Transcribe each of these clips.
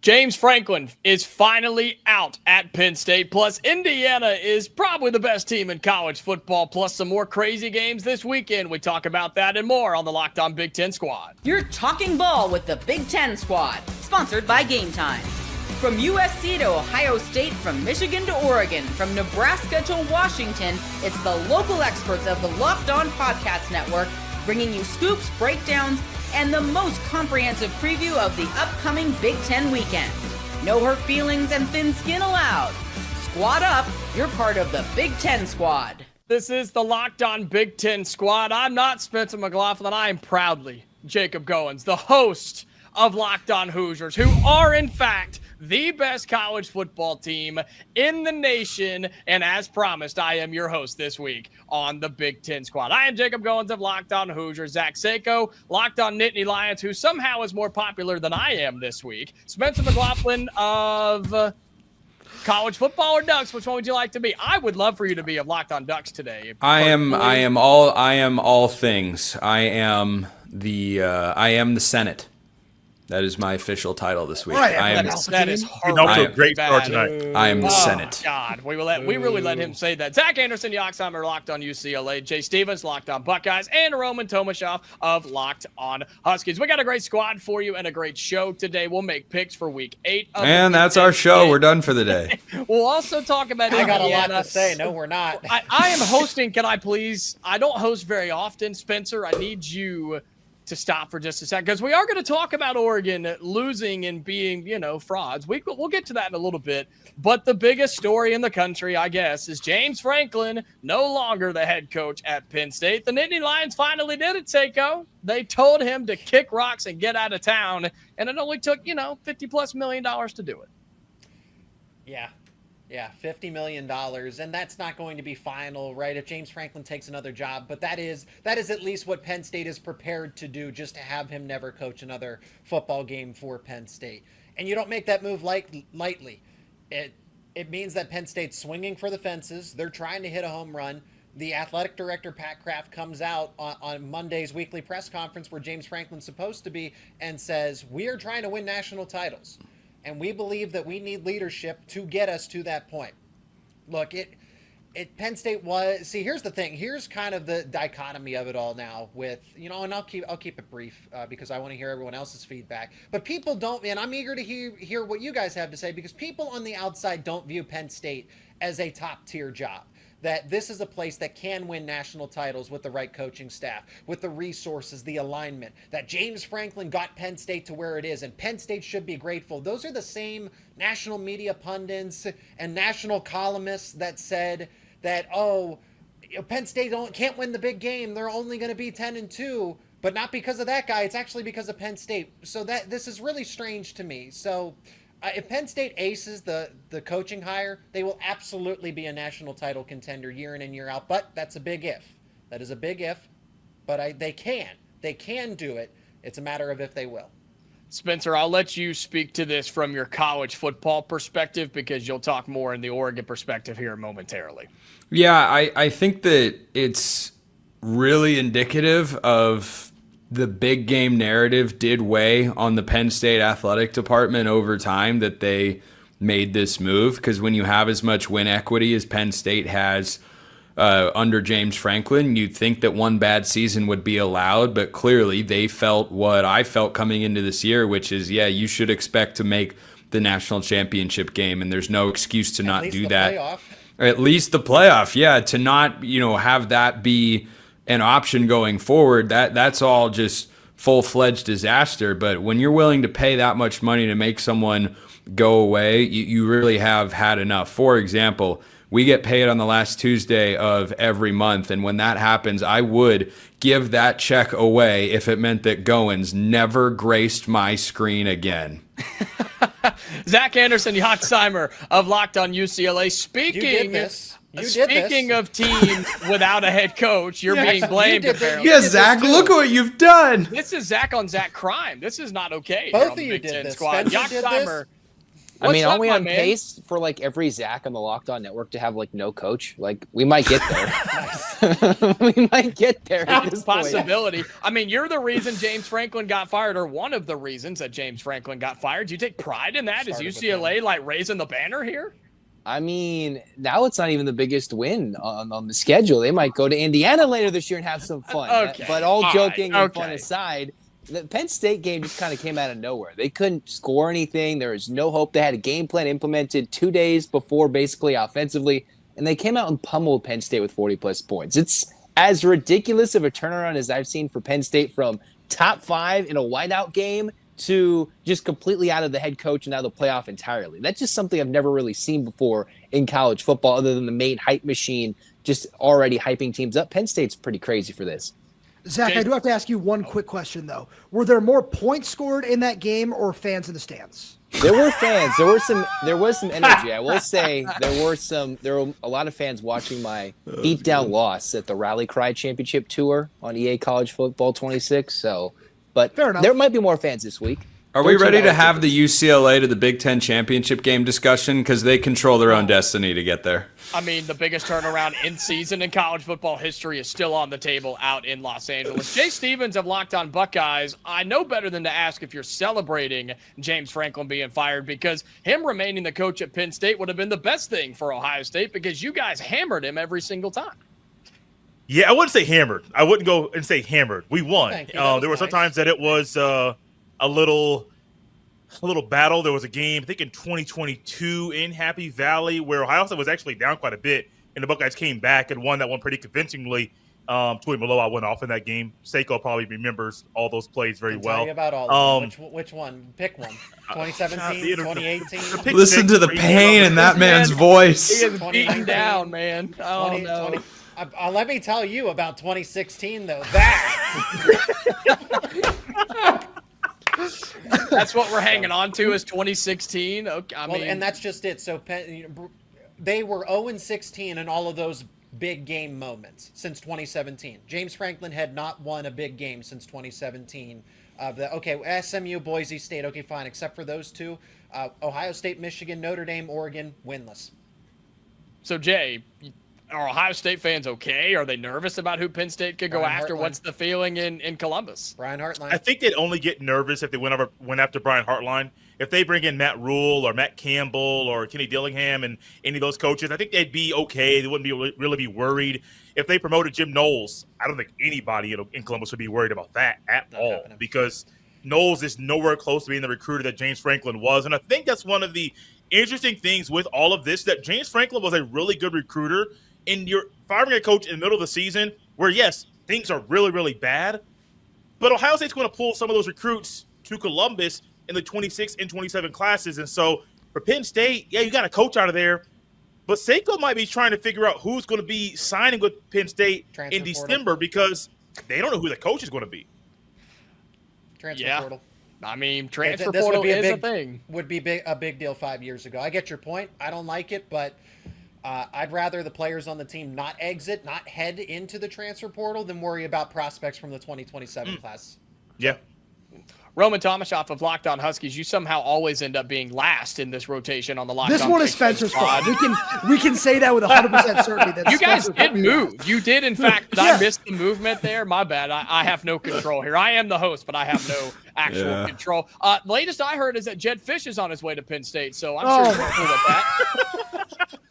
James Franklin is finally out at Penn State. Plus, Indiana is probably the best team in college football. Plus, some more crazy games this weekend. We talk about that and more on the Locked On Big Ten Squad. You're talking ball with the Big Ten Squad, sponsored by Gametime. From USC to Ohio State, from Michigan to Oregon, from Nebraska to Washington, it's the local experts of the Locked On Podcast Network bringing you scoops, breakdowns, and the most comprehensive preview of the upcoming Big Ten weekend. No hurt feelings and thin skin allowed. Squad up, you're part of the Big Ten Squad. This is the Locked On Big Ten Squad. I'm not Spencer McLaughlin. I am proudly Jacob Goins, the host of Locked On Hoosiers, who are, in fact, the best college football team in the nation. And as promised, I am your host this week on the Big Ten Squad. I am Jacob Goins of Locked On Hoosiers. Zach Sako, Locked On Nittany Lions, who somehow is more popular than I am this week. Spencer McLaughlin of college football or Ducks. Which one would you like to be? I would love for you to be of Locked On Ducks today. I am all things. I am the Senate. That is my official title this week. That is horrible. Off to a great start tonight. I am the Senate. God, we really let him say that. Zach Anderson, Yoxheimer, Locked On UCLA. Jay Stevens, Locked On Buckeyes, and Roman Tomashoff of Locked On Huskies. We got a great squad for you and a great show today. We'll make picks for Week 8. And that's our show. We're done for the day. We'll also talk about I Indiana. got a lot to say. No, we're not. I am hosting. Can I please? I don't host very often, Spencer. I need you to stop for just a second, because we are going to talk about Oregon losing and being, frauds. We'll get to that in a little bit. But the biggest story in the country, I guess, is James Franklin no longer the head coach at Penn State. The Nittany Lions finally did it, Seiko. They told him to kick rocks and get out of town, and it only took, $50+ million to do it. Yeah, $50 million, and that's not going to be final, right, if James Franklin takes another job, but that is at least what Penn State is prepared to do, just to have him never coach another football game for Penn State. And you don't make that move lightly. It means that Penn State's swinging for the fences. They're trying to hit a home run. The athletic director, Pat Kraft, comes out on Monday's weekly press conference where James Franklin's supposed to be and says, we are trying to win national titles. And we believe that we need leadership to get us to that point. Look, Penn State was. See, here's the thing. Here's kind of the dichotomy of it all now. With and I'll keep it brief because I want to hear everyone else's feedback. But people don't, and I'm eager to hear what you guys have to say, because people on the outside don't view Penn State as a top tier job. That this is a place that can win national titles with the right coaching staff, with the resources, the alignment, that James Franklin got Penn State to where it is, and Penn State should be grateful. Those are the same national media pundits and national columnists that said that, Penn State can't win the big game. They're only going to be 10-2, but not because of that guy. It's actually because of Penn State. So this is really strange to me. So if Penn State aces the coaching hire, they will absolutely be a national title contender year in and year out. But that's a big if. That is a big if. But they can do it. It's a matter of if they will. Spencer, I'll let you speak to this from your college football perspective, because you'll talk more in the Oregon perspective here momentarily. Yeah, I think that it's really indicative of the big game narrative did weigh on the Penn State athletic department over time that they made this move, because when you have as much win equity as Penn State has under James Franklin, you'd think that one bad season would be allowed, but clearly they felt what I felt coming into this year, which is, you should expect to make the national championship game, and there's no excuse to not do that. Playoff. At least the playoff, to not, have that be an option going forward, that's all just full-fledged disaster. But when you're willing to pay that much money to make someone go away, you really have had enough. For example, we get paid on the last Tuesday of every month, and when that happens, I would give that check away if it meant that Goins never graced my screen again. Zach Anderson, Yoxheimer of Locked On UCLA. Speaking of teams without a head coach, you're being blamed. Yeah, Zach, look what you've done. This is Zach on Zach crime. This is not okay. Both of you did this. Squad. Yoxheimer, I mean, What's aren't up, we my on man? pace for like every Zach on the Locked On Network to have like no coach? Like we might get there. We might get there at It's this a point. possibility. I mean, you're the reason James Franklin got fired, or one of the reasons that James Franklin got fired. Do you take pride in that? Is UCLA like raising the banner here? I mean, now it's not even the biggest win on the schedule. They might go to Indiana later this year and have some fun. Okay. But all joking right. and fun aside, the Penn State game just kind of came out of nowhere. They couldn't score anything. There was no hope. They had a game plan implemented 2 days before, basically offensively, and they came out and pummeled Penn State with 40-plus points. It's as ridiculous of a turnaround as I've seen for Penn State, from top 5 in a whiteout game to just completely out of the head coach and out of the playoff entirely. That's just something I've never really seen before in college football, other than the main hype machine just already hyping teams up. Penn State's pretty crazy for this. Zach, I do have to ask you one quick question, though. Were there more points scored in that game or fans in the stands? There were fans. There was some energy. I will say there were a lot of fans watching my beatdown loss at the Rally Cry Championship Tour on EA College Football 26. So, but Fair enough. there might be more fans this week. Are we ready to have the UCLA to the Big Ten championship game discussion? Because they control their own destiny to get there. I mean, the biggest turnaround in season in college football history is still on the table out in Los Angeles. Jay Stevens of Locked On Buckeyes, I know better than to ask if you're celebrating James Franklin being fired, because him remaining the coach at Penn State would have been the best thing for Ohio State, because you guys hammered him every single time. Yeah, I wouldn't say hammered. I wouldn't go and say hammered. We won. Thank you. That was There were nice. some times that it was a little battle. There was a game, I think in 2022 in Happy Valley, where Ohio State was actually down quite a bit, and the Buckeyes came back and won that one pretty convincingly. Tui Maloa went off in that game. Seiko probably remembers all those plays very Tell well. you about all of them. Which one? Pick one. 2017, 2018. Pick Listen six, to the three, pain in that man's voice. He is beaten down, man. Oh, 20, no. 20 let me tell you about 2016, though. That That's what we're hanging on to, is 2016. Okay, I mean, and that's just it. So they were 0-16 in all of those big game moments since 2017. James Franklin had not won a big game since 2017. SMU, Boise State, okay, fine, except for those two. Ohio State, Michigan, Notre Dame, Oregon, winless. So, Jay, are Ohio State fans okay? Are they nervous about who Penn State could go Brian after? Hartline. What's the feeling in Columbus? Brian Hartline. I think they'd only get nervous if they went after Brian Hartline. If they bring in Matt Rule or Matt Campbell or Kenny Dillingham and any of those coaches, I think they'd be okay. They wouldn't really be worried. If they promoted Jim Knowles, I don't think anybody in Columbus would be worried about that at all, happening. because Knowles is nowhere close to being the recruiter that James Franklin was. And I think that's one of the interesting things with all of this, that James Franklin was a really good recruiter, and you're firing a coach in the middle of the season where, yes, things are really, really bad, but Ohio State's going to pull some of those recruits to Columbus in the 26 and 27 classes. And so for Penn State, yeah, you got a coach out of there, but Seiko might be trying to figure out who's going to be signing with Penn State Transfer in portal. December, because they don't know who the coach is going to be. Transfer Yeah. portal. I mean, transfer This portal would be is a thing. Would be a big deal 5 years ago. I get your point. I don't like it, but I'd rather the players on the team not head into the transfer portal, than worry about prospects from the 2027 class. Yeah. Roman Tomashoff of Locked On Huskies, you somehow always end up being last in this rotation on the Locked This On one is Big Ten Spencer's squad. fault. We can say that with 100% certainty. That You guys Spencer did move. You did, in fact. Yeah. I missed the movement there. My bad. I have no control here. I am the host, but I have no actual control. Latest I heard is that Jed Fish is on his way to Penn State, so I'm sure you're cool with that.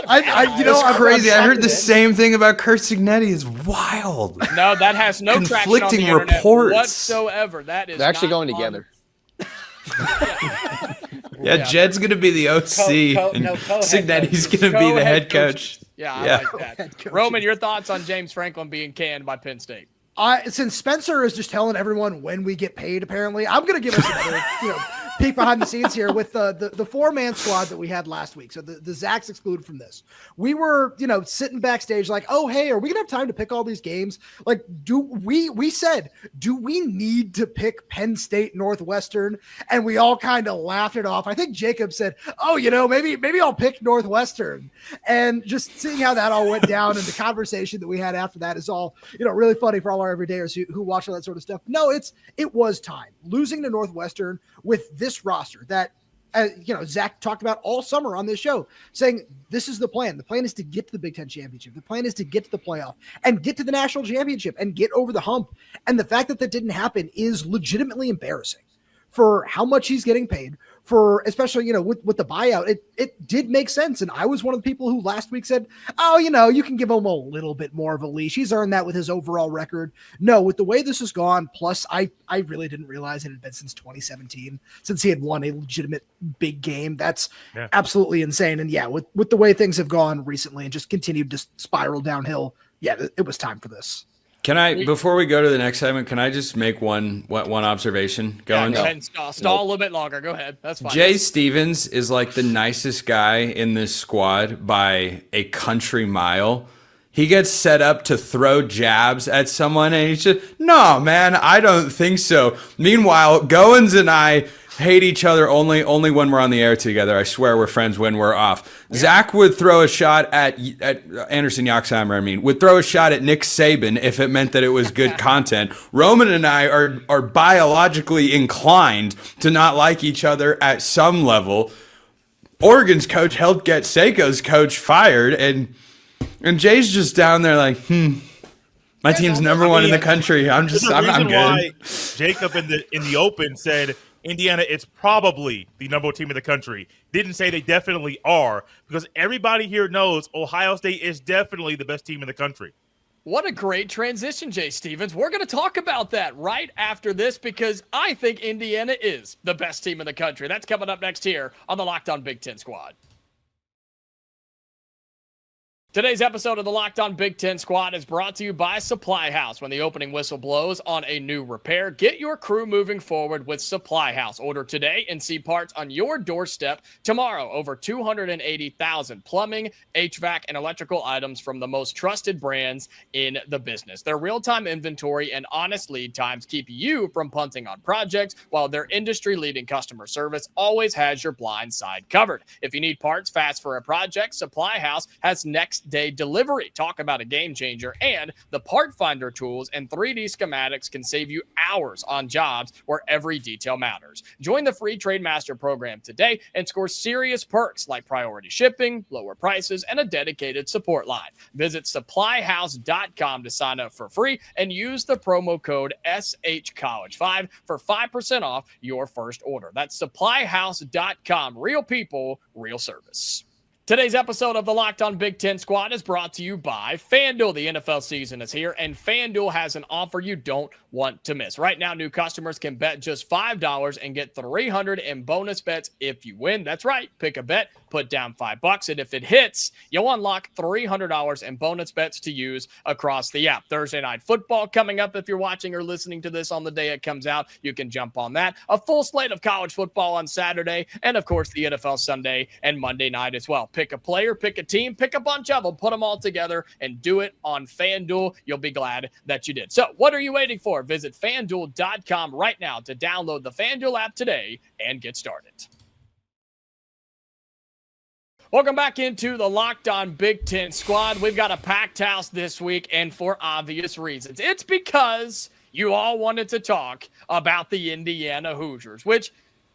That's crazy. I heard the same thing about Kurt Signetti. It's wild. No, that has no traction on the Conflicting internet reports. whatsoever. That is They're actually not going on- together. Yeah, Jed's going to be the OC, and co-head Signetti's coaches. going to be the Co-head head coach. Yeah, I Yeah. like that. Roman, your thoughts on James Franklin being canned by Penn State? Since Spencer is just telling everyone when we get paid, apparently, I'm going to give us another, peek behind the scenes here with the four-man squad that we had last week. So the Zach's excluded from this. We were, sitting backstage like, oh, hey, are we going to have time to pick all these games? Like, we said, do we need to pick Penn State Northwestern? And we all kind of laughed it off. I think Jacob said, oh, maybe I'll pick Northwestern. And just seeing how that all went down and the conversation that we had after that is all, really funny for all our everydayers who watch all that sort of stuff. No, it was time. Losing to Northwestern with this roster that Zach talked about all summer on this show, saying this is the plan. The plan is to get to the Big Ten championship. The plan is to get to the playoff and get to the national championship and get over the hump. And the fact that that didn't happen is legitimately embarrassing for how much he's getting paid, for especially, with the buyout. It did make sense. And I was one of the people who last week said, oh, you can give him a little bit more of a leash. He's earned that with his overall record. No, with the way this has gone, plus I really didn't realize it had been since 2017, since he had won a legitimate big game. That's absolutely insane. And with the way things have gone recently and just continued to spiral downhill, it was time for this. Can I, before we go to the next segment, can I just make one observation? Go ahead. Stall a little bit longer. Go ahead. That's fine. Jay Stevens is like the nicest guy in this squad by a country mile. He gets set up to throw jabs at someone, and he's just, no, man, I don't think so. Meanwhile, Goins and I hate each other only when we're on the air together. I swear we're friends when we're off. Yeah. Zach would throw a shot at Anderson Yoxheimer, would throw a shot at Nick Saban if it meant that it was good content. Roman and I are biologically inclined to not like each other at some level. Oregon's coach helped get Seiko's coach fired, and Jay's just down there like, my team's number one in the country. I'm good. Why Jacob in the open said Indiana is probably the number one team in the country. Didn't say they definitely are, because everybody here knows Ohio State is definitely the best team in the country. What a great transition, Jay Stevens. We're going to talk about that right after this, because I think Indiana is the best team in the country. That's coming up next here on the Locked On Big Ten Squad. Today's episode of the Locked On Big Ten Squad is brought to you by SupplyHouse. When the opening whistle blows on a new repair, get your crew moving forward with SupplyHouse. Order today and see parts on your doorstep tomorrow. Over 280,000 plumbing, HVAC, and electrical items from the most trusted brands in the business. Their real-time inventory and honest lead times keep you from punting on projects, while their industry-leading customer service always has your blind side covered. If you need parts fast for a project, SupplyHouse has next day delivery. Talk about a game changer. And the part finder tools and 3D schematics can save you hours on jobs where every detail matters. Join the free Trade Master program today and score serious perks like priority shipping, lower prices, and a dedicated support line. Visit supplyhouse.com to sign up for free and use the promo code SHCollege5 for 5% off your first order. That's supplyhouse.com. Real people, real service. Today's episode of the Locked On Big Ten Squad is brought to you by FanDuel. The NFL season is here, and FanDuel has an offer you don't want to miss. Right now, new customers can bet just $5 and get $300 in bonus bets if you win. That's right. Pick a bet, put down $5, and if it hits, you'll unlock $300 in bonus bets to use across the app. Thursday Night Football coming up. If you're watching or listening to this on the day it comes out, you can jump on that. A full slate of college football on Saturday, and of course, the NFL Sunday and Monday night as well. Pick a player, pick a team, pick a bunch of them, put them all together, and do it on FanDuel. You'll be glad that you did. So what are you waiting for? Visit FanDuel.com right now to download the FanDuel app today and get started. Welcome back into the Locked On Big Ten Squad. We've got a packed house this week, and for obvious reasons. It's because you all wanted to talk about the Indiana Hoosiers, which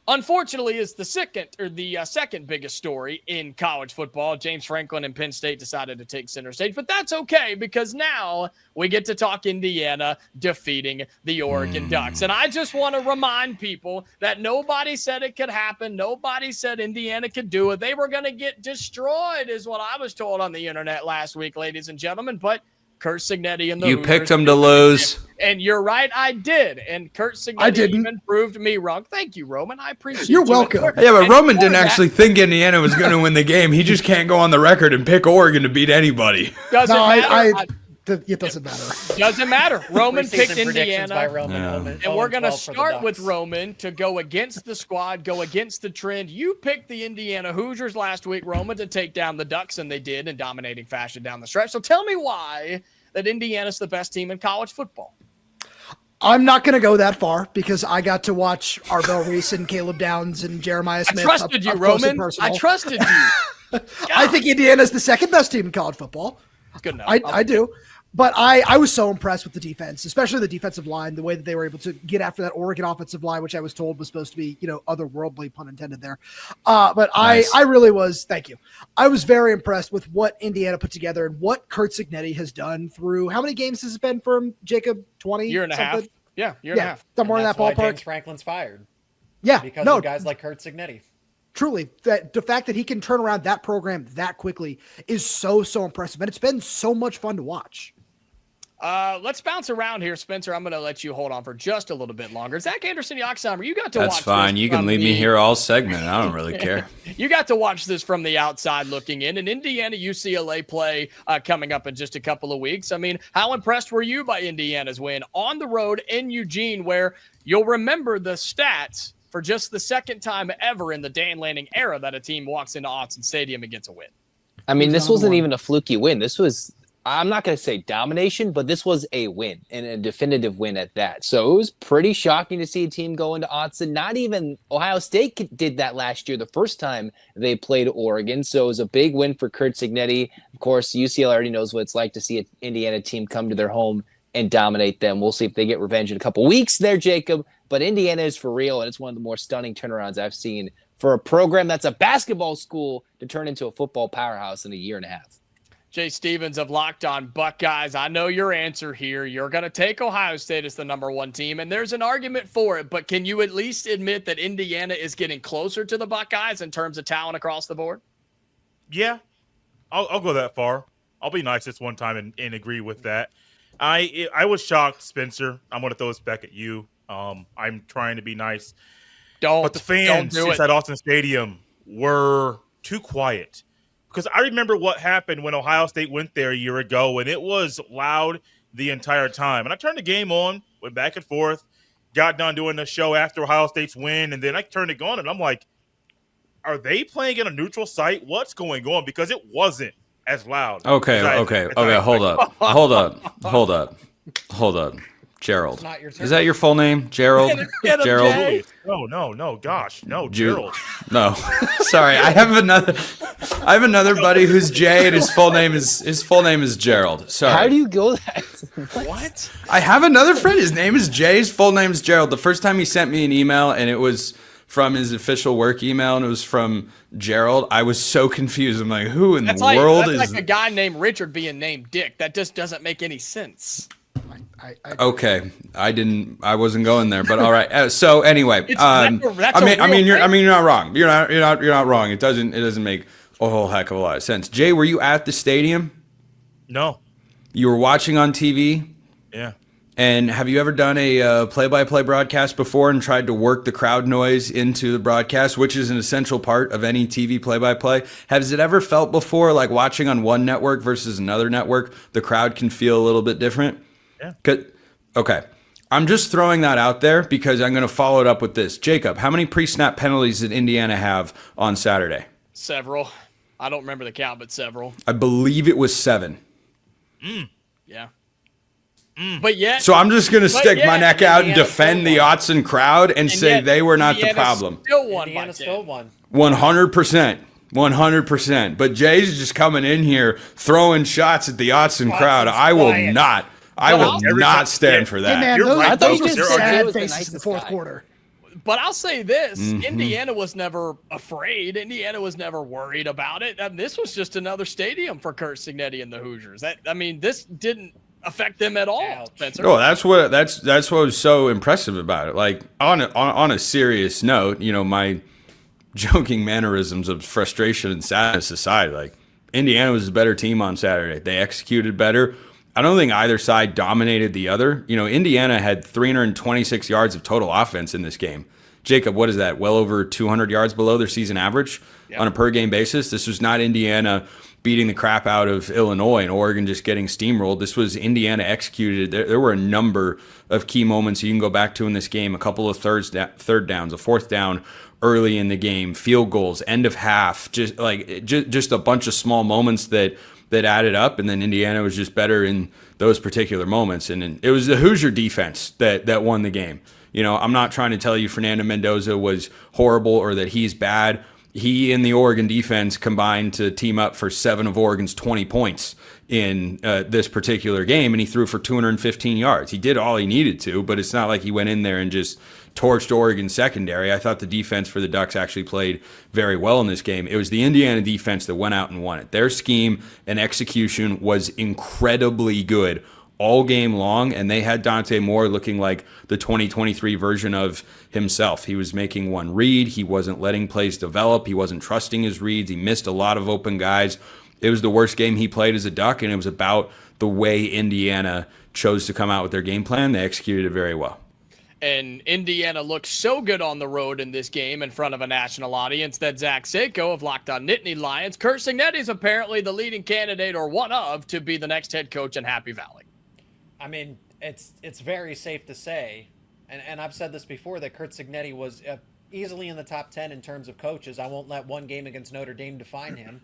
unfortunately is the second biggest story in college football. James Franklin and Penn State decided to take center stage, but that's okay because now we get to talk Indiana defeating the Oregon Ducks. And I just want to remind people that nobody said it could happen. Nobody said Indiana could do it. They were going to get destroyed is what I was told on the internet last week, ladies and gentlemen, but Kurt Signetti and the You Hoosiers picked them to lose. And you're right, I did. And Kurt Signetti even proved me wrong. Thank you, Roman. I appreciate You're you. welcome. Yeah, but Roman didn't actually think Indiana was going to win the game. He just can't go on the record and pick Oregon to beat anybody. Doesn't matter. It doesn't matter. Doesn't matter. Roman picked Indiana. By Roman. And we're going to start with Roman to go against the squad, go against the trend. You picked the Indiana Hoosiers last week, Roman, to take down the Ducks, and they did in dominating fashion down the stretch. So tell me why that Indiana's the best team in college football. I'm not going to go that far because I got to watch Arbel Reese and Caleb Downs and Jeremiah Smith. I trusted you, Roman. I trusted you. I think Indiana's the second best team in college football. Good enough. I do. But I was so impressed with the defense, especially the defensive line, the way that they were able to get after that Oregon offensive line, which I was told was supposed to be, otherworldly, pun intended there. But nice. I really was, thank you. I was very impressed with what Indiana put together and what Curt Cignetti has done through, how many games has it been for him, Jacob? 20? Year and a half. Yeah, year and a half. Somewhere in that ballpark. James Franklin's fired. Yeah. Because of guys like Curt Cignetti. Truly, that the fact that he can turn around that program that quickly is so impressive. And it's been so much fun to watch. Let's bounce around here, Spencer. I'm going to let you hold on for just a little bit longer. Zach Anderson, Yoxheimer, you got to watch. That's fine. You can leave me here all segment. I don't really care. You got to watch this from the outside looking in. An Indiana UCLA play coming up in just a couple of weeks. I mean, how impressed were you by Indiana's win on the road in Eugene, where you'll remember the stats for just the second time ever in the Dan Lanning era that a team walks into Autzen Stadium and gets a win? I mean, this wasn't even a fluky win. This was, I'm not going to say domination, but this was a win, and a definitive win at that. So it was pretty shocking to see a team go into Autzen. Not even Ohio State did that last year, the first time they played Oregon. So it was a big win for Curt Cignetti. Of course, UCLA already knows what it's like to see an Indiana team come to their home and dominate them. We'll see if they get revenge in a couple weeks there, Jacob. But Indiana is for real, and it's one of the more stunning turnarounds I've seen for a program that's a basketball school to turn into a football powerhouse in a year and a half. Jay Stevens of Locked On Buckeyes, I know your answer here. You're going to take Ohio State as the number one team, and there's an argument for it, but can you at least admit that Indiana is getting closer to the Buckeyes in terms of talent across the board? Yeah, I'll go that far. I'll be nice this one time and agree with that. I was shocked, Spencer. I'm going to throw this back at you. I'm trying to be nice. But the fans inside Autzen Stadium were too quiet. Because I remember what happened when Ohio State went there a year ago, and it was loud the entire time. And I turned the game on, went back and forth, got done doing the show after Ohio State's win, and then I turned it on, and I'm like, are they playing in a neutral site? What's going on? Because it wasn't as loud. Okay, hold up. Gerald. Is that your full name? Gerald? Gerald? No. Gosh, no, Gerald. No. Sorry. I have another buddy who's Jay, and his full name is Gerald. Sorry. How do you go that? What? I have another friend. His name is Jay. His full name is Gerald. The first time he sent me an email, and it was from his official work email, and it was from Gerald, I was so confused. I'm like, who in the world is... That's like a guy named Richard being named Dick. That just doesn't make any sense. Okay, I wasn't going there, but all right. So anyway, you're not wrong. You're not wrong. It doesn't make a whole heck of a lot of sense. Jay, were you at the stadium? No. You were watching on TV? Yeah. And have you ever done a play-by-play broadcast before and tried to work the crowd noise into the broadcast, which is an essential part of any TV play-by-play? Has it ever felt before, like watching on one network versus another network, the crowd can feel a little bit different? Yeah. Okay. I'm just throwing that out there because I'm going to follow it up with this. Jacob, how many pre-snap penalties did Indiana have on Saturday? Several. I don't remember the count, but several. I believe it was 7. Yeah. But yet, so I'm just going to stick my neck out and defend the Autzen crowd and say they were not the problem. Indiana still won. 100%. 100%. But Jay's just coming in here throwing shots at the Autzen crowd. I will not stand for that. Hey man, right, those were just sad the faces in nicest the fourth guy. quarter. But I'll say this, Indiana was never afraid. Indiana was never worried about it. I mean, this was just another stadium for Curt Cignetti and the Hoosiers. This didn't affect them at all, Spencer. Oh, that's what was so impressive about it. Like on a serious note, my joking mannerisms of frustration and sadness aside, like Indiana was a better team on Saturday. They executed better. I don't think either side dominated the other. Indiana had 326 yards of total offense in this game. Jacob, what is that? Well over 200 yards below their season average on a per game basis. This was not Indiana beating the crap out of Illinois and Oregon just getting steamrolled. This was Indiana executed. There were a number of key moments you can go back to in this game. A couple of third downs, a fourth down early in the game, field goals, end of half, just a bunch of small moments that added up, and then Indiana was just better in those particular moments. And it was the Hoosier defense that won the game. I'm not trying to tell you Fernando Mendoza was horrible or that he's bad. he and the Oregon defense combined to team up for 7 of Oregon's 20 points in this particular game, and he threw for 215 yards. He did all he needed to, but it's not like he went in there and just torched Oregon secondary. I thought the defense for the Ducks actually played very well in this game. It was the Indiana defense that went out and won it. Their scheme and execution was incredibly good all game long, and they had Dante Moore looking like the 2023 version of himself. He was making one read. He wasn't letting plays develop. He wasn't trusting his reads. He missed a lot of open guys. It was the worst game he played as a Duck, and it was about the way Indiana chose to come out with their game plan. They executed it very well. And Indiana looked so good on the road in this game in front of a national audience that Zach Seiko of Locked On Nittany Lions, Curt Cignetti is apparently the leading candidate, or one of, to be the next head coach in Happy Valley. I mean, it's very safe to say, and I've said this before, that Curt Cignetti was easily in the top 10 in terms of coaches. I won't let one game against Notre Dame define him.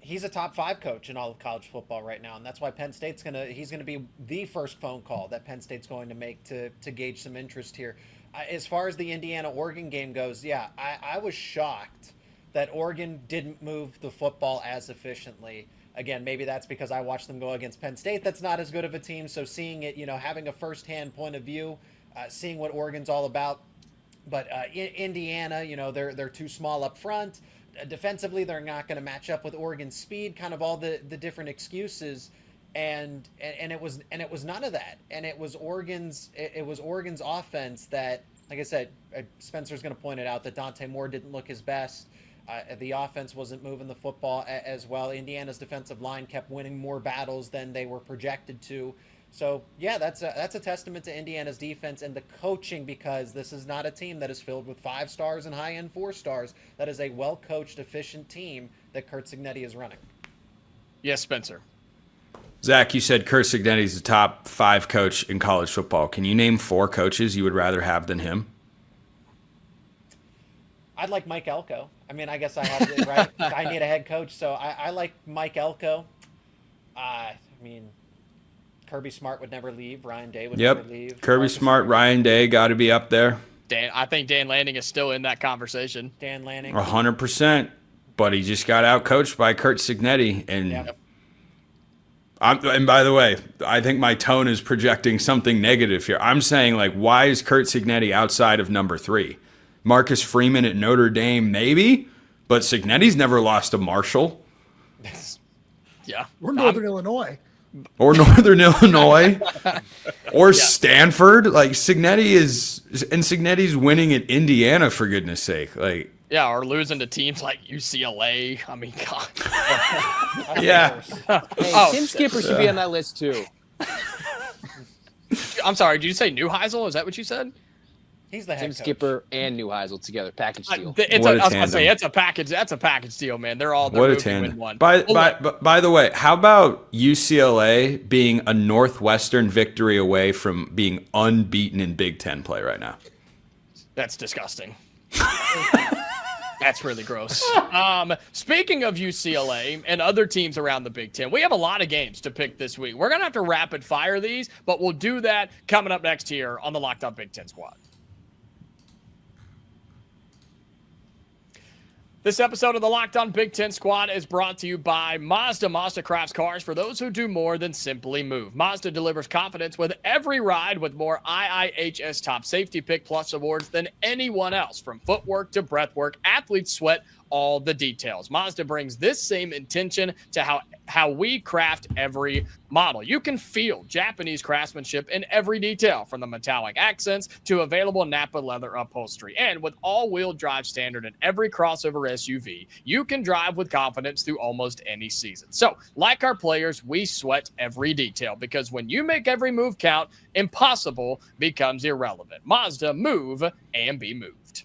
He's a top 5 coach in all of college football right now, and that's why Penn State's he's gonna be the first phone call that Penn State's going to make to gauge some interest here. As far as the Indiana-Oregon game goes, yeah, I was shocked that Oregon didn't move the football as efficiently. Again, maybe that's because I watched them go against Penn State. That's not as good of a team. So seeing it, having a firsthand point of view, seeing what Oregon's all about. But Indiana, they're too small up front. Defensively, they're not going to match up with Oregon's speed. Kind of all the different excuses, and it was none of that. And it was Oregon's offense that, like I said, Spencer's going to point it out that Dante Moore didn't look his best. The offense wasn't moving the football as well. Indiana's defensive line kept winning more battles than they were projected to. So, yeah, that's a testament to Indiana's defense and the coaching, because this is not a team that is filled with 5 stars and high-end 4 stars. That is a well-coached, efficient team that Curt Cignetti is running. Yes, Spencer. Zach, you said Curt Cignetti's the top 5 coach in college football. Can you name 4 coaches you would rather have than him? I'd like Mike Elko. I mean, I guess I have to, right? I need a head coach, so I like Mike Elko. I mean, Kirby Smart would never leave. Ryan Day would never leave. Kirby Marcus Smart, Ryan Day got to be up there. I think Dan Lanning is still in that conversation. Dan Lanning. 100%. But he just got out-coached by Curt Cignetti. And, and by the way, I think my tone is projecting something negative here. I'm saying, why is Curt Cignetti outside of number 3? Marcus Freeman at Notre Dame, maybe, but Cignetti's never lost to Marshall. Yeah. We're Northern Illinois. Or Northern Illinois. Or Stanford. Cignetti's winning at Indiana, for goodness sake. Yeah, or losing to teams like UCLA. I mean, God. Yeah. Hey, Tim Skipper should be on that list, too. I'm sorry, did you say Neuheisel? Is that what you said? He's the head Tim coach. Skipper and Neuheisel together, package deal. I was going to say, it's a package. That's a package deal, man. They're what a tandem. By the way, how about UCLA being a Northwestern victory away from being unbeaten in Big Ten play right now? That's disgusting. That's really gross. Speaking of UCLA and other teams around the Big Ten, we have a lot of games to pick this week. We're going to have to rapid fire these, but we'll do that coming up next here on the Locked On Big Ten Squad. This episode of the Locked On Big Ten Squad is brought to you by Mazda. Mazda crafts cars for those who do more than simply move. Mazda delivers confidence with every ride with more IIHS Top Safety Pick Plus awards than anyone else. From footwork to breathwork, athletes sweat all the details. Mazda brings this same intention to how we craft every model. You can feel Japanese craftsmanship in every detail, from the metallic accents to available Napa leather upholstery. And with all-wheel drive standard in every crossover SUV, you can drive with confidence through almost any season. So, like our players, we sweat every detail, because when you make every move count, impossible becomes irrelevant. Mazda, move and be moved.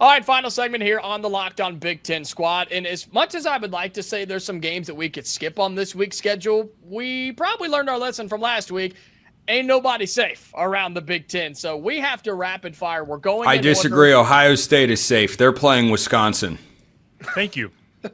All right, final segment here on the Locked On Big Ten Squad. And as much as I would like to say there's some games that we could skip on this week's schedule, we probably learned our lesson from last week. Ain't nobody safe around the Big Ten, so we have to rapid fire. We're going. I disagree. Ohio State is safe. They're playing Wisconsin. Thank you.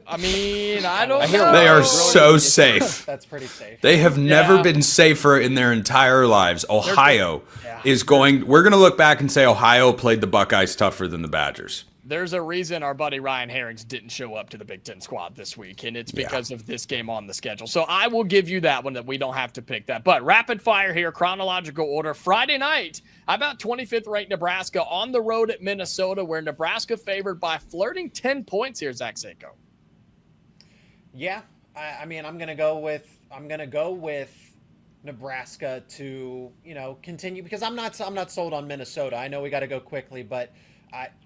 I mean, I don't know. They are so safe. That's pretty safe. They have never been safer in their entire lives. Ohio is going. We're going to look back and say Ohio played the Buckeyes tougher than the Badgers. There's a reason our buddy Ryan Herrings didn't show up to the Big Ten squad this week, and it's because of this game on the schedule. So I will give you that one, that we don't have to pick that. But rapid fire here, chronological order. Friday night, how about 25th ranked Nebraska on the road at Minnesota, where Nebraska favored by flirting 10 points here, Zach Seiko. Yeah, I mean, I'm gonna go with Nebraska to continue, because I'm not sold on Minnesota. I know we got to go quickly, but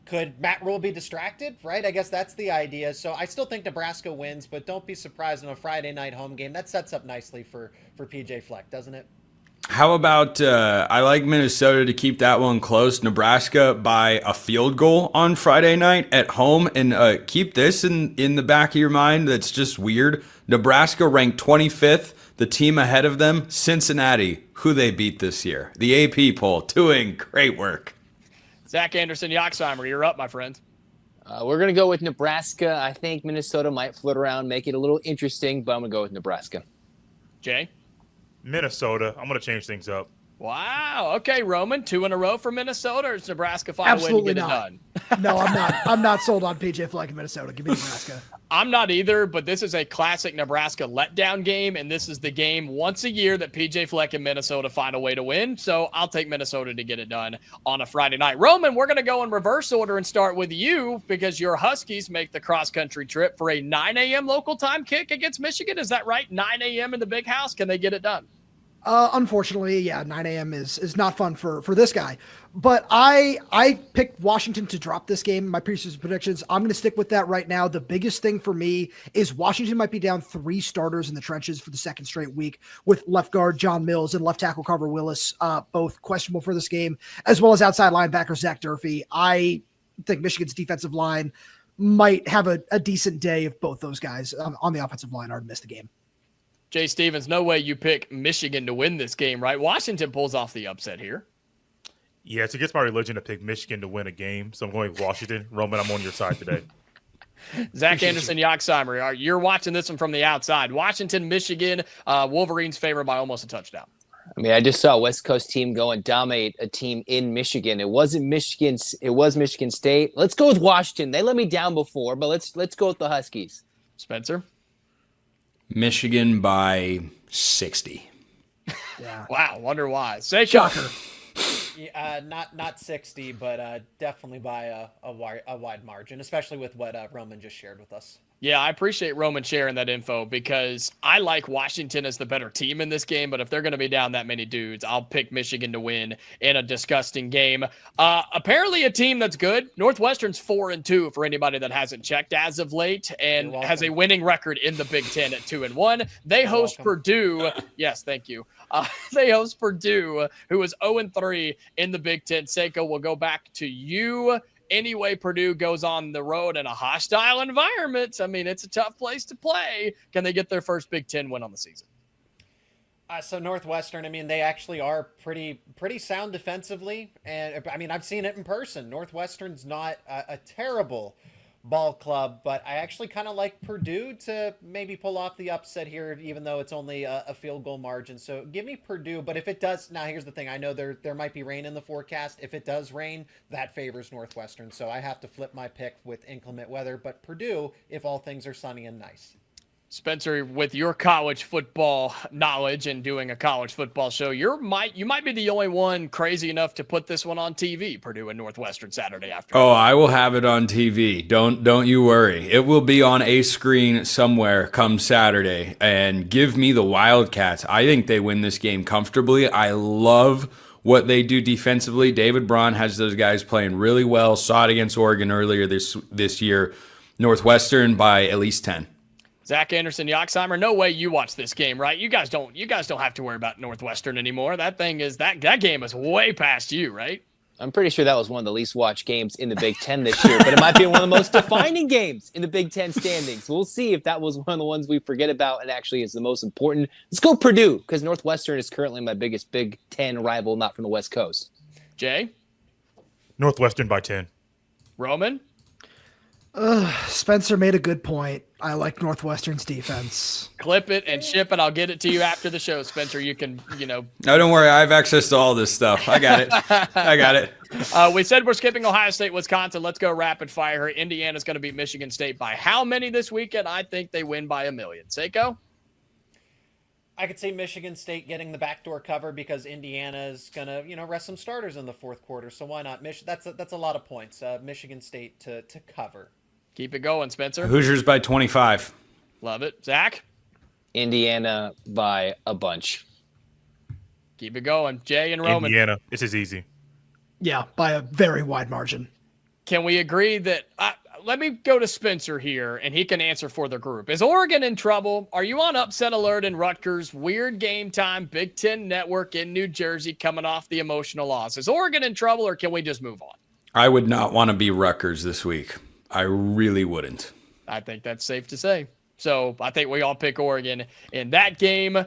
could Matt Rule be distracted? Right, I guess that's the idea. So I still think Nebraska wins, but don't be surprised on a Friday night home game. That sets up nicely for PJ Fleck, doesn't it? How about I like Minnesota to keep that one close. Nebraska by a field goal on Friday night at home. And keep this in the back of your mind. That's just weird. Nebraska ranked 25th. The team ahead of them, Cincinnati, who they beat this year. The AP poll, doing great work. Zach Anderson, Yoxheimer, you're up, my friend. We're going to go with Nebraska. I think Minnesota might float around, make it a little interesting, but I'm going to go with Nebraska. Jay? Minnesota. I'm going to change things up. Wow. Okay, Roman, 2 in a row for Minnesota, or does Nebraska find Absolutely a way to get not. it done? No, I'm not. I'm not sold on PJ Fleck in Minnesota. Give me Nebraska. I'm not either, but this is a classic Nebraska letdown game, and this is the game once a year that PJ Fleck and Minnesota find a way to win. So I'll take Minnesota to get it done on a Friday night. Roman, we're going to go in reverse order and start with you, because your Huskies make the cross-country trip for a 9 a.m. local time kick against Michigan. Is that right? 9 a.m. in the Big House. Can they get it done? Unfortunately, yeah, 9 a.m. is not fun for this guy. But I picked Washington to drop this game. My previous predictions, I'm going to stick with that right now. The biggest thing for me is Washington might be down 3 starters in the trenches for the second straight week, with left guard John Mills and left tackle Carver Willis both questionable for this game, as well as outside linebacker Zach Durfee. I think Michigan's defensive line might have a decent day if both those guys on the offensive line are to miss the game. Jay Stevens, no way you pick Michigan to win this game, right? Washington pulls off the upset here. Yeah, it's against my religion to pick Michigan to win a game, so I'm going with Washington. Roman, I'm on your side today. Zach Anderson, Yoxheimer, you're watching this one from the outside. Washington, Michigan, Wolverines favored by almost a touchdown. I mean, I just saw a West Coast team go and dominate a team in Michigan. It wasn't Michigan. It was Michigan State. Let's go with Washington. They let me down before, but let's go with the Huskies. Spencer? Michigan by 60. Yeah. Wow, wonder why. Say Shocker. Yeah, not 60, but definitely by a wide margin, especially with what Roman just shared with us. Yeah, I appreciate Roman sharing that info, because I like Washington as the better team in this game, but if they're going to be down that many dudes, I'll pick Michigan to win in a disgusting game. Apparently a team that's good. Northwestern's 4-2 for anybody that hasn't checked as of late, and has a winning record in the Big Ten at 2-1. They host Purdue. Yes, thank you. They host Purdue, who is 0-3 in the Big Ten. Seiko, will go back to you. Anyway, Purdue goes on the road in a hostile environment. I mean, it's a tough place to play. Can they get their first Big Ten win on the season? So Northwestern, I mean, they actually are pretty sound defensively. And I mean, I've seen it in person. Northwestern's not a terrible ball club, but I actually kind of like Purdue to maybe pull off the upset here, even though it's only a field goal margin. So give me Purdue. But if it does, now here's the thing. I know there might be rain in the forecast. If it does rain, that favors Northwestern. So I have to flip my pick with inclement weather. But Purdue, if all things are sunny and nice. Spencer, with your college football knowledge and doing a college football show, you might be the only one crazy enough to put this one on TV, Purdue and Northwestern Saturday afternoon. Oh, I will have it on TV. Don't you worry. It will be on a screen somewhere come Saturday. And give me the Wildcats. I think they win this game comfortably. I love what they do defensively. David Braun has those guys playing really well. Saw it against Oregon earlier this year. Northwestern by at least 10. Zach Anderson, Yoxheimer, no way you watch this game, right? You guys don't have to worry about Northwestern anymore. That game is way past you, right? I'm pretty sure that was one of the least watched games in the Big Ten this year, but it might be one of the most defining games in the Big Ten standings. We'll see if that was one of the ones we forget about and actually is the most important. Let's go Purdue, because Northwestern is currently my biggest Big Ten rival, not from the West Coast. Jay? Northwestern by 10. Roman? Spencer made a good point. I like Northwestern's defense. Clip it and ship it. I'll get it to you after the show, Spencer. You can, No, don't worry. I have access to all this stuff. I got it. We said we're skipping Ohio State, Wisconsin. Let's go rapid fire here. Indiana's going to beat Michigan State by how many this weekend? I think they win by 1 million. Seiko? I could see Michigan State getting the backdoor cover because Indiana's gonna, rest some starters in the fourth quarter. So why not? That's a lot of points. Michigan State to cover. Keep it going, Spencer. Hoosiers by 25. Love it. Zach? Indiana by a bunch. Keep it going. Jay and Roman. Indiana. This is easy. Yeah, by a very wide margin. Can we agree that let me go to Spencer here, and he can answer for the group. Is Oregon in trouble? Are you on upset alert in Rutgers? Weird game time, Big Ten Network in New Jersey coming off the emotional loss. Is Oregon in trouble, or can we just move on? I would not want to be Rutgers this week. I really wouldn't. I think that's safe to say. So I think we all pick Oregon in that game.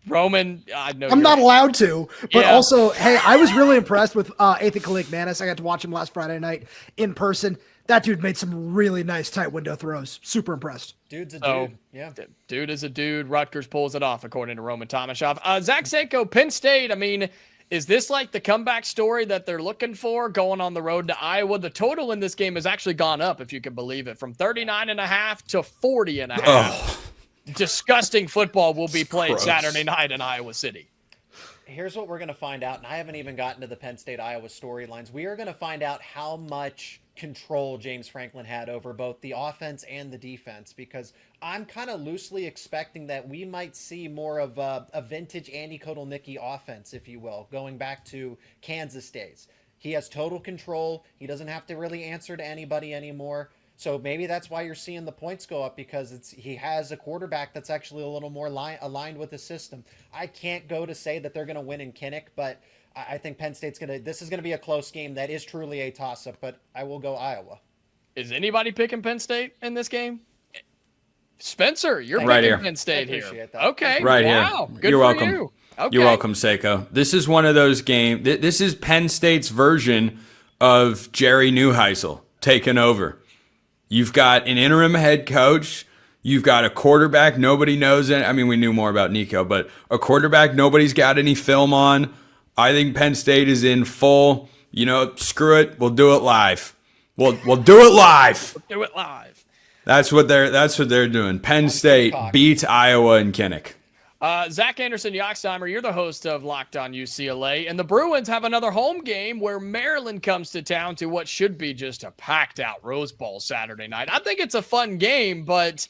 Roman, I know I'm not allowed to, but Yeah. also, hey, I was really impressed with Ethan Kalik-Manis. I got to watch him last Friday night in person. That dude made some really nice tight window throws. Super impressed. Dude's a So, dude. Yeah. Dude is a dude. Rutgers pulls it off, according to Roman Tomashoff. Zach Seiko, Penn State, I mean, is this like the comeback story that they're looking for going on the road to Iowa? The total in this game has actually gone up, if you can believe it, from 39.5 to 40.5. Oh, Disgusting football will be played gross. Saturday night in Iowa City. Here's what we're going to find out, and I haven't even gotten to the Penn State-Iowa storylines. We are going to find out how much control James Franklin had over both the offense and the defense, because I'm kind of loosely expecting that we might see more of a vintage Andy Kotelnicki offense, if you will, going back to Kansas days. He has total control. He doesn't have to really answer to anybody anymore. So maybe that's why you're seeing the points go up, because he has a quarterback that's actually a little more aligned with the system. I can't go to say that they're going to win in Kinnick, but I think Penn State's this is going to be a close game that is truly a toss-up, but I will go Iowa. Is anybody picking Penn State in this game? Spencer, you're Right picking here. Penn State I here. appreciate that. Okay. Right wow. here. Good You're for welcome. you. Okay. You're welcome, Seiko. This is one of those games. This is Penn State's version of Jerry Neuheisel taking over. You've got an interim head coach. You've got a quarterback nobody knows. I mean, we knew more about Nico, but a quarterback nobody's got any film on. I think Penn State is in full, screw it. We'll do it live. We'll do it live. Do it live. That's what they're doing. Penn State beats Iowa and Kinnick. Zach Anderson Yoxheimer, you're the host of Locked On UCLA, and the Bruins have another home game where Maryland comes to town to what should be just a packed-out Rose Bowl Saturday night. I think it's a fun game, but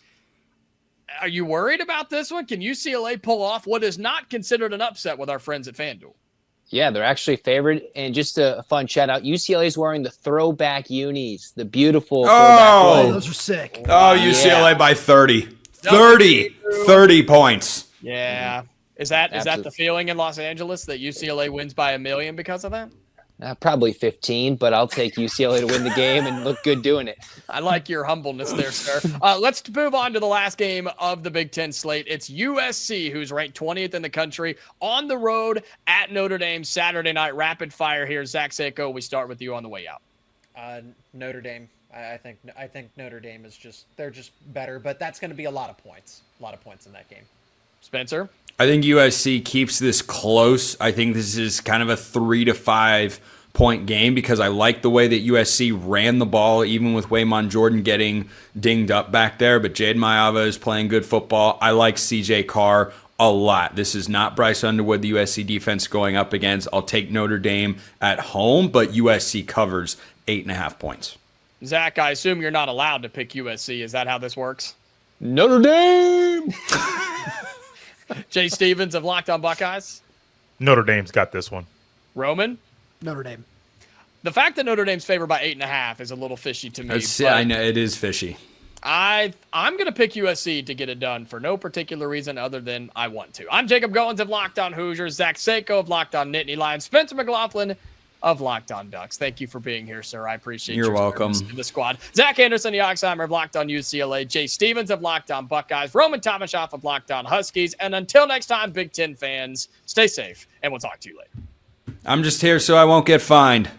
are you worried about this one? Can UCLA pull off what is not considered an upset with our friends at FanDuel? Yeah, they're actually favored. And just a fun shout out, UCLA is wearing the throwback unis, the beautiful throwback Oh, ones. those are sick. Oh, UCLA by 30. 30 points. Yeah. Is that the Absolutely. feeling in Los Angeles that UCLA wins by 1 million because of that? Probably 15, but I'll take UCLA to win the game and look good doing it. I like your humbleness there, sir. Let's move on to the last game of the Big Ten slate. It's USC, who's ranked 20th in the country, on the road at Notre Dame Saturday night. Rapid fire here. Zach Seiko, we start with you on the way out. Notre Dame. I think Notre Dame is they're just better, but that's going to be a lot of points. A lot of points in that game. Spencer? I think USC keeps this close. I think this is kind of a 3 to 5 point game because I like the way that USC ran the ball, even with Waymon Jordan getting dinged up back there. But Jade Mayava is playing good football. I like CJ Carr a lot. This is not Bryce Underwood, the USC defense going up against. I'll take Notre Dame at home, but USC covers 8.5 points. Zach, I assume you're not allowed to pick USC. Is that how this works? Notre Dame! Jay Stevens of Locked On Buckeyes. Notre Dame's got this one. Roman? Notre Dame. The fact that Notre Dame's favored by 8.5 is a little fishy to me. I know it is fishy. I'm going to pick USC to get it done for no particular reason other than I want to. I'm Jacob Goins of Locked On Hoosiers, Zach Seiko of Locked On Nittany Lions, Spencer McLaughlin of Locked On Ducks. Thank you for being here, sir. I appreciate You're your welcome. service to the squad. Zach Anderson, Yoxheimer of Locked On UCLA, Jay Stevens of Locked On Buckeyes, Roman Tomashoff of Locked On Huskies, and until next time, Big Ten fans, stay safe, and we'll talk to you later. I'm just here so I won't get fined.